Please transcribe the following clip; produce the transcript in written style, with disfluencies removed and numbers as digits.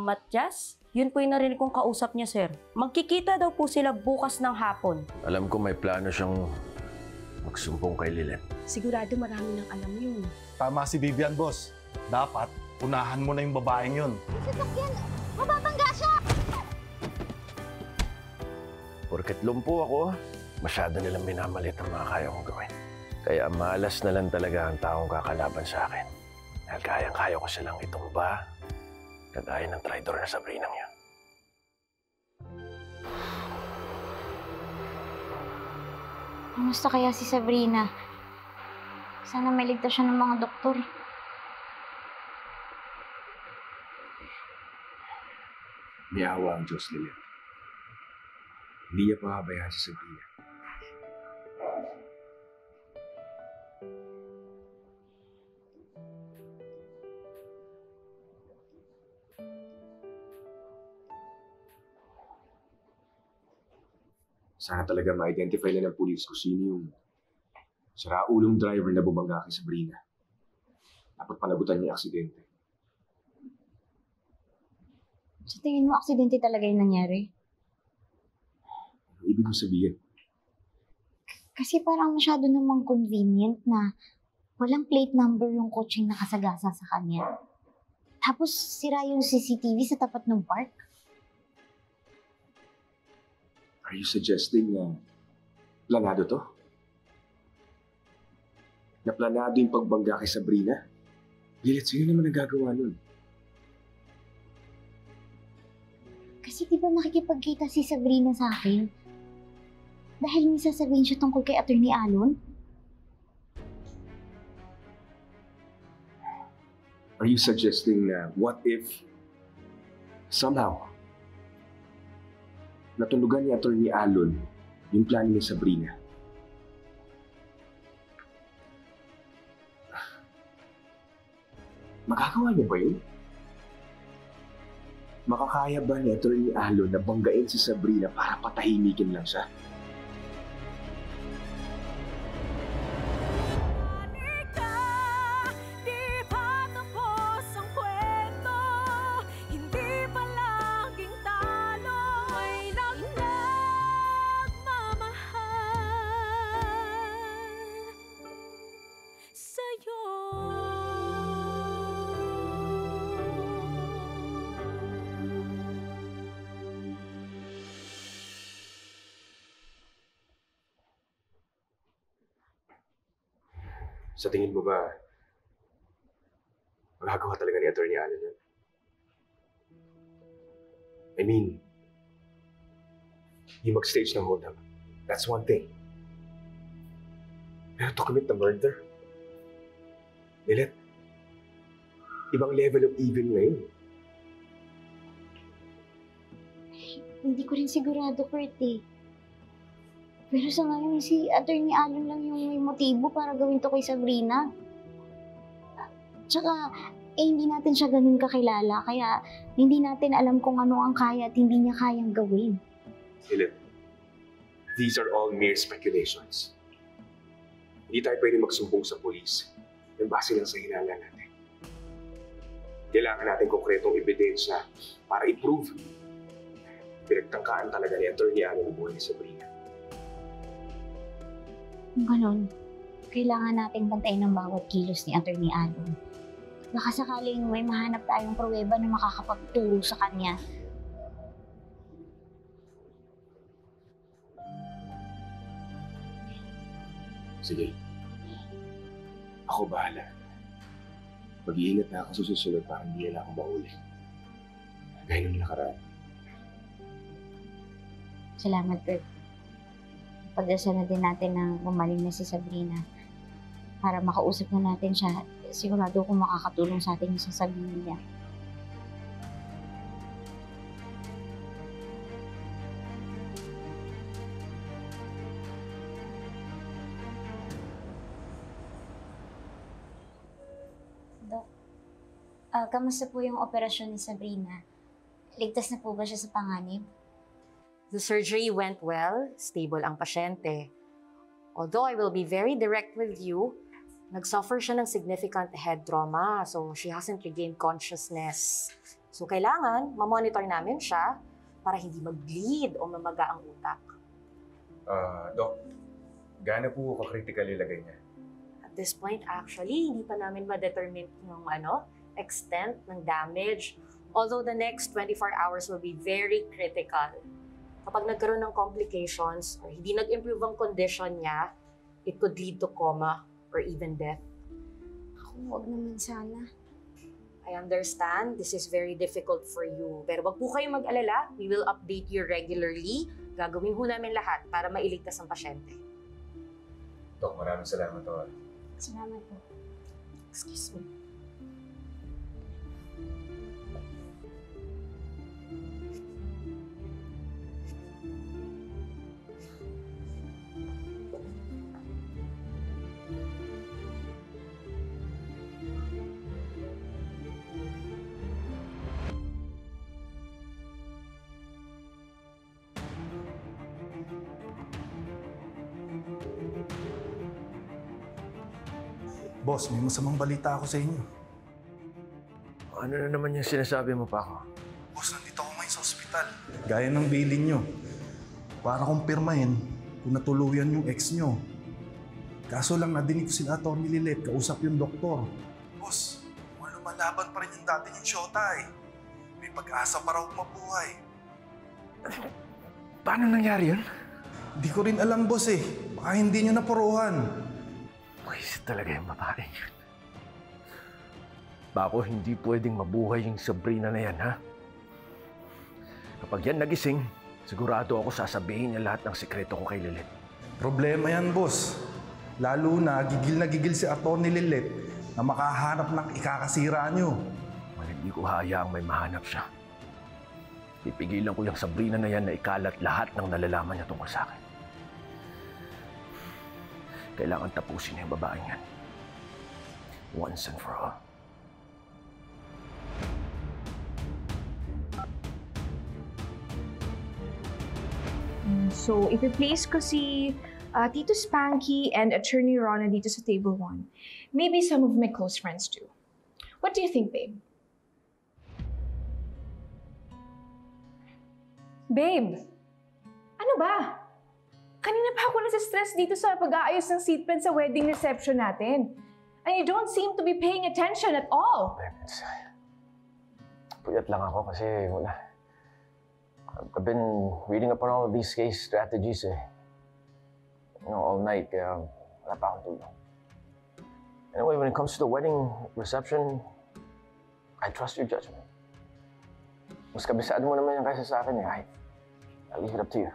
Matias? Yun po yung narinig kong kausap niya, sir. Magkikita daw po sila bukas ng hapon. Alam ko may plano siyang magsumbong kay Lilet. Sigurado marami nang alam yun. Tama si Vivian, boss. Dapat, unahan mo na yung babaeng yun. Sasakyan! Mababangga siya! Porket lumpo ako, masyado nilang minamalit ang mga kaya kong gawin. Kaya malas na lang talaga ang taong kakalaban sa akin. Dahil kayang-kaya ko silang itumba, kagaya ng traitor na Sabrina niya. Kamusta kaya si Sabrina? Sana may ligtas siya ng mga doktor. May awa ang Diyos, Lilet. Hindi niya pahabayaan si Sabrina. Sana talaga ma-identify na ng pulis kung sino yung siraulong driver na bumangga kay Sabrina. Dapat panagutan niya yung aksidente. Sa tingin mo, aksidente talaga yung nangyari? Ano ibig mo sabihin? Kasi parang masyado namang convenient na walang plate number yung kotseng nakasagasa sa kanya. Tapos sira yung CCTV sa tapat ng park. Are you suggesting na planado to? Na planado yung pagbangga kay Sabrina? Lilet, sino naman nagagawa nun? Kasi di ba nakikipagkita si Sabrina sa akin? Dahil may sasabihin siya tungkol kay Attorney Alon? Are you suggesting na what if somehow natulugan ni Attorney Alon yung plano ni Sabrina? Magagawa niya ba yun? Makakaya ba ni Attorney Alon na banggain si Sabrina para patahimikin lang siya? Sa tingin mo ba, magagawa talaga ni Attorney Allen yun? I mean, yung mag-stage ng hold-up, that's one thing. Pero to commit the murder? Lilet, ibang level of evil na yun. Hindi ko rin sigurado, Kurt eh. Pero sa ngayon, si Attorney Alon lang yung may motibo para gawin to kay Sabrina. Tsaka, hindi natin siya ganun kakilala, kaya hindi natin alam kung ano ang kaya at hindi niya kayang gawin. Lilet, these are all mere speculations. Hindi tayo pwede magsumbong sa polis ng base lang sa hinala natin. Kailangan natin konkretong ebidensya para i-prove pinagtangkaan talaga ni Attorney Alon ang buhay ni Sabrina. Kung ganun, kailangan nating bantayan ng bawat kilos ni Attorney Alon. Baka sakaling may mahanap tayong pruweba na makakapagturo sa kanya. Sige. Ako bahala. Mag-iingat na ako sa susunod para hindi na ako mahuli. Gaya nung nakaraan. Salamat, Kurt. Pagdasal na din natin na gumaling na si Sabrina para makausap na natin siya. Sigurado kung makakatulong sa atin yung sasabihin niya. Dok, kamusta po yung operasyon ni Sabrina? Ligtas na po ba siya sa panganib? The surgery went well, stable ang pasyente. Although I will be very direct with you, nag-suffer siya ng significant head trauma, so she hasn't regained consciousness. So kailangan mamonitor namin siya para hindi mag-bleed o mamaga ang utak. Dok, gaano po ka-critical ilagay niya? At this point, actually, hindi pa namin ma-determine yung extent ng damage. Although the next 24 hours will be very critical. Kapag nagkaroon ng complications or hindi nag-improve ang condition niya, it could lead to coma or even death. Ako, wag naman sana. I understand, this is very difficult for you. Pero wag po kayong mag-alala, we will update you regularly. Gagawin ho namin lahat para mailigtas ang pasyente. Dok, maraming salamat to. Salamat po. Excuse me. Boss, may masamang balita ako sa inyo. Ano na naman yung sinasabi mo pa ako? Boss, nandito ako ngayon sa ospital. Gaya ng bilin nyo. Para kumpirmahin kung natuluyan yung ex nyo. Kaso lang nadinig ko sila Atty. Lilet, kausap yung doktor. Boss, lumalaban pa rin yung dati yung shota eh. May pag-asa pa raw mabuhay. Paano nangyari yun? Di ko rin alam, boss eh. Baka hindi nyo napuruhan. Pwes talaga yung babae yun. Bako hindi pwedeng mabuhay yung Sabrina na yan, ha? Kapag yan nagising, sigurado ako sasabihin niya lahat ng sekreto ko kay Lilet. Problema yan, boss. Lalo na gigil si Atty. Lilet na makahanap ng ikakasira nyo. Hindi ko hayaang may mahanap siya. Pipigilan ko yung Sabrina na yan na ikalat lahat ng nalalaman niya tungkol sa akin. Kailangan tapusin niya yung babaeng yan. Once and for all. So, ipi-place ko si Tito Spanky and Attorney Rona dito sa table 1. Maybe some of my close friends too. What do you think, babe? Babe! Ano ba? Kanina pa ako nasa-stress dito sa pag-aayos ng seatbelt sa wedding reception natin. And you don't seem to be paying attention at all. Puyat lang ako kasi wala. I've been reading up on all of these case strategies eh. All night, kaya wala pa akong tulong. Anyway, when it comes to the wedding reception, I trust your judgment. Mas kabisado mo naman yan kaysa sa akin eh. I'll leave it up to you.